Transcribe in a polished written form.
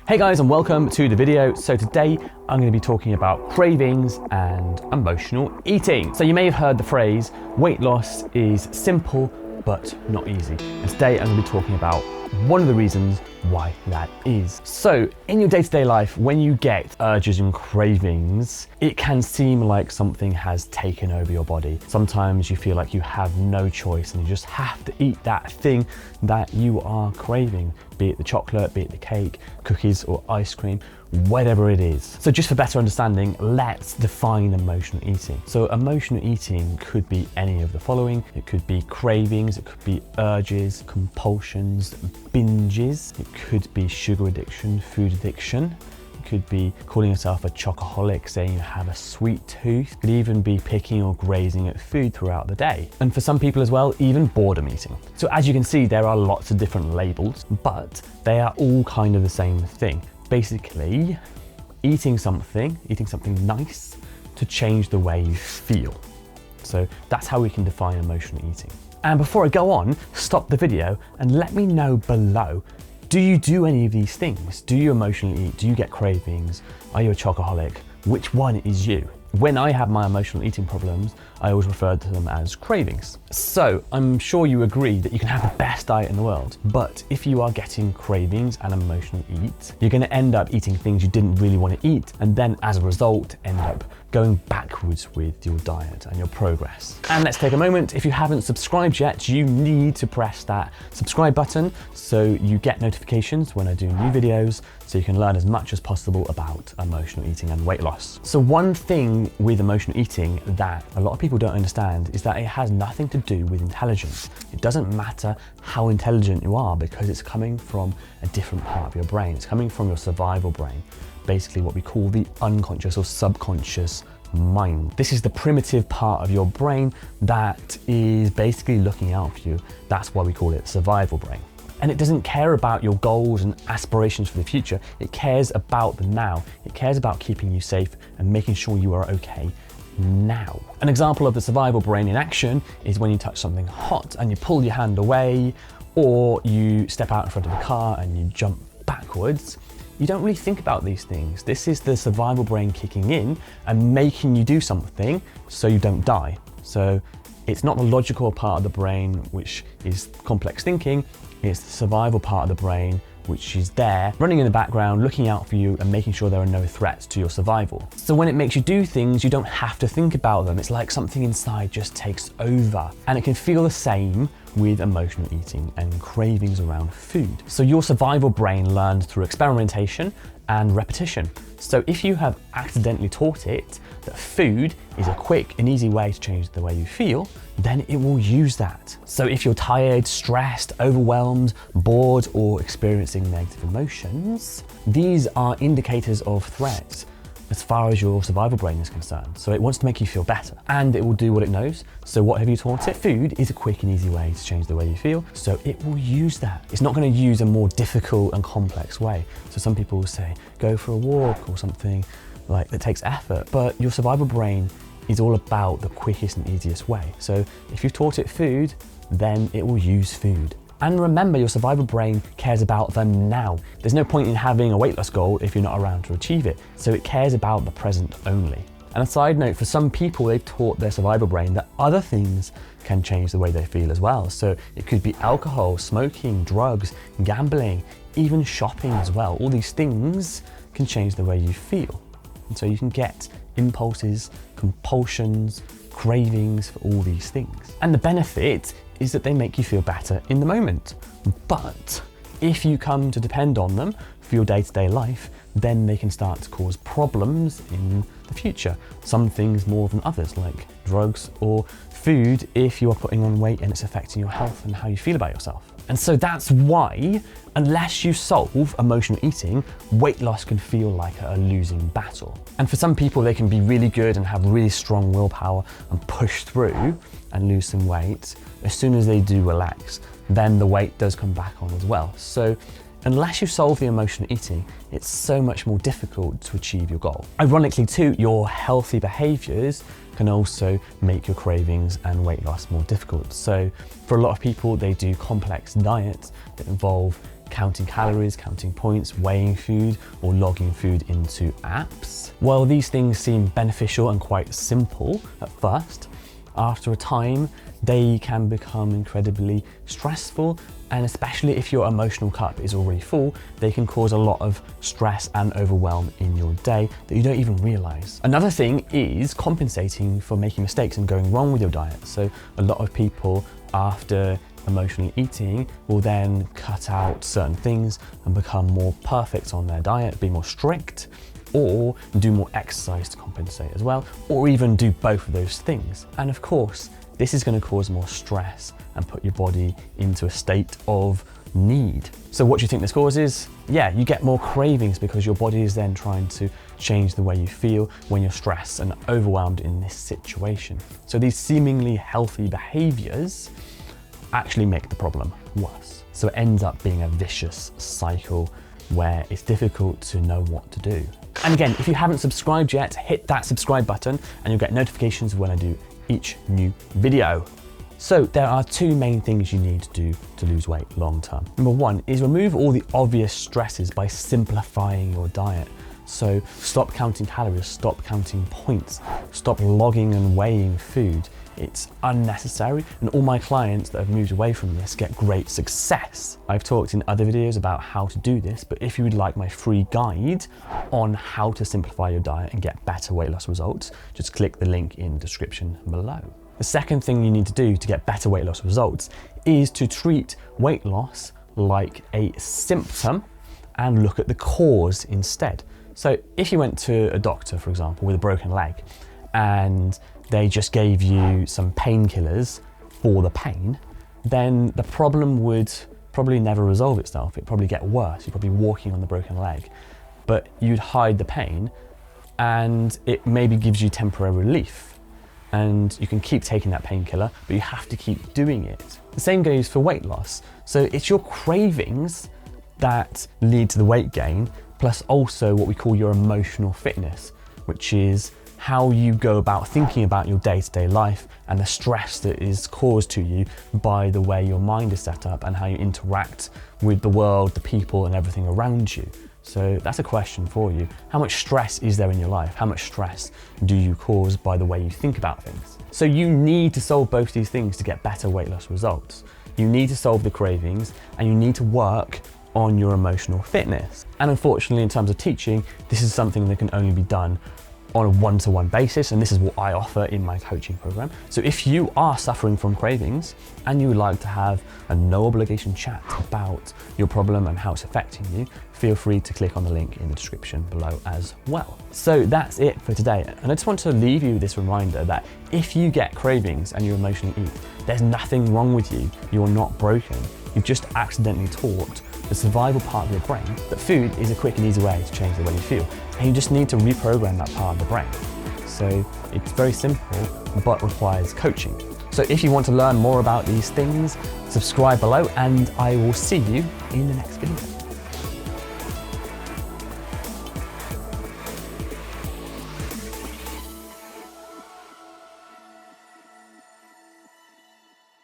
Hey guys, and welcome to the video. So today I'm going to be talking about cravings and emotional eating. So you may have heard the phrase, weight loss is simple but not easy. And today I'm going to be talking about one of the reasons why that is. So in your day-to-day life, when you get urges and cravings, it can seem like something has taken over your body. Sometimes you feel like you have no choice and you just have to eat that thing that you are craving, be it the chocolate, be it the cake, cookies or ice cream, whatever it is. So just for better understanding, let's define emotional eating. So emotional eating could be any of the following. It could be cravings, it could be urges, compulsions, binges. It could be sugar addiction, food addiction. It could be calling yourself a chocoholic, saying you have a sweet tooth. It could even be picking or grazing at food throughout the day. And for some people as well, even boredom eating. So as you can see, there are lots of different labels, but they are all kind of the same thing. Basically, eating something nice to change the way you feel. So that's how we can define emotional eating. And before I go on, stop the video and let me know below, do you do any of these things? Do you emotionally eat? Do you get cravings? Are you a chocoholic? Which one is you? When I have my emotional eating problems, I always refer to them as cravings. So I'm sure you agree that you can have the best diet in the world, but if you are getting cravings and emotional eat, you're gonna end up eating things you didn't really want to eat, and then as a result, end up going backwards with your diet and your progress. And let's take a moment. If you haven't subscribed yet, you need to press that subscribe button so you get notifications when I do new videos, so you can learn as much as possible about emotional eating and weight loss. So one thing with emotional eating that a lot of people don't understand is that it has nothing to do with intelligence. It doesn't matter how intelligent you are because it's coming from a different part of your brain. It's coming from your survival brain, basically what we call the unconscious or subconscious mind. This is the primitive part of your brain that is basically looking out for you. That's why we call it survival brain. And it doesn't care about your goals and aspirations for the future. It cares about the now. It cares about keeping you safe and making sure you are okay now. An example of the survival brain in action is when you touch something hot and you pull your hand away, or you step out in front of a car and you jump backwards. You don't really think about these things. This is the survival brain kicking in and making you do something so you don't die. So it's not the logical part of the brain, which is complex thinking. It's the survival part of the brain, which is there, running in the background, looking out for you and making sure there are no threats to your survival. So when it makes you do things, you don't have to think about them. It's like something inside just takes over. And it can feel the same with emotional eating and cravings around food. So your survival brain learns through experimentation and repetition. So if you have accidentally taught it that food is a quick and easy way to change the way you feel, then it will use that. So if you're tired, stressed, overwhelmed, bored, or experiencing negative emotions, these are indicators of threat as far as your survival brain is concerned. So it wants to make you feel better and it will do what it knows. So what have you taught it? Food is a quick and easy way to change the way you feel. So it will use that. It's not going to use a more difficult and complex way. So some people will say, go for a walk or something like that takes effort, but your survival brain is all about the quickest and easiest way. So if you've taught it food, then it will use food. And remember, your survival brain cares about the now. There's no point in having a weight loss goal if you're not around to achieve it. So it cares about the present only. And a side note, for some people, they've taught their survival brain that other things can change the way they feel as well. So it could be alcohol, smoking, drugs, gambling, even shopping as well. All these things can change the way you feel. And so you can get impulses, compulsions, cravings for all these things. And the benefit is that they make you feel better in the moment. But if you come to depend on them for your day-to-day life, then they can start to cause problems in the future. Some things more than others, like drugs or food, if you are putting on weight and it's affecting your health and how you feel about yourself. And so that's why, unless you solve emotional eating, weight loss can feel like a losing battle. And for some people, they can be really good and have really strong willpower and push through and lose some weight. As soon as they do relax, then the weight does come back on as well. So unless you solve the emotional eating, it's so much more difficult to achieve your goal. Ironically too, your healthy behaviors can also make your cravings and weight loss more difficult. So for a lot of people, they do complex diets that involve counting calories, counting points, weighing food, or logging food into apps. While these things seem beneficial and quite simple at first, after a time, they can become incredibly stressful, and especially if your emotional cup is already full, they can cause a lot of stress and overwhelm in your day that you don't even realize. Another thing is compensating for making mistakes and going wrong with your diet. So a lot of people, after emotionally eating, will then cut out certain things and become more perfect on their diet, be more strict, or do more exercise to compensate as well, or even do both of those things. And of course, this is going to cause more stress and put your body into a state of need. So what do you think this causes? Yeah, you get more cravings because your body is then trying to change the way you feel when you're stressed and overwhelmed in this situation. So these seemingly healthy behaviors actually make the problem worse. So it ends up being a vicious cycle where it's difficult to know what to do. And again, if you haven't subscribed yet, hit that subscribe button and you'll get notifications when I do each new video. So there are two main things you need to do to lose weight long term. Number one is remove all the obvious stresses by simplifying your diet. So stop counting calories, stop counting points, stop logging and weighing food. It's unnecessary, and all my clients that have moved away from this get great success. I've talked in other videos about how to do this, but if you would like my free guide on how to simplify your diet and get better weight loss results, just click the link in the description below. The second thing you need to do to get better weight loss results is to treat weight loss like a symptom and look at the cause instead. So if you went to a doctor, for example, with a broken leg, and they just gave you some painkillers for the pain, then the problem would probably never resolve itself. It'd probably get worse. You're probably walking on the broken leg, but you'd hide the pain and it maybe gives you temporary relief. And you can keep taking that painkiller, but you have to keep doing it. The same goes for weight loss. So it's your cravings that lead to the weight gain, plus also what we call your emotional fitness, which is how you go about thinking about your day-to-day life and the stress that is caused to you by the way your mind is set up and how you interact with the world, the people, and everything around you. So that's a question for you. How much stress is there in your life? How much stress do you cause by the way you think about things? So you need to solve both these things to get better weight loss results. You need to solve the cravings and you need to work on your emotional fitness. And unfortunately, in terms of teaching, this is something that can only be done on a one-to-one basis, and this is what I offer in my coaching program. So if you are suffering from cravings and you would like to have a no obligation chat about your problem and how it's affecting you, feel free to click on the link in the description below as well. So that's it for today. And I just want to leave you with this reminder that if you get cravings and you emotionally eat, there's nothing wrong with you. You're not broken. You've just accidentally taught the survival part of your brain that food is a quick and easy way to change the way you feel. And you just need to reprogram that part of the brain. So it's very simple, but requires coaching. So if you want to learn more about these things, subscribe below and I will see you in the next video.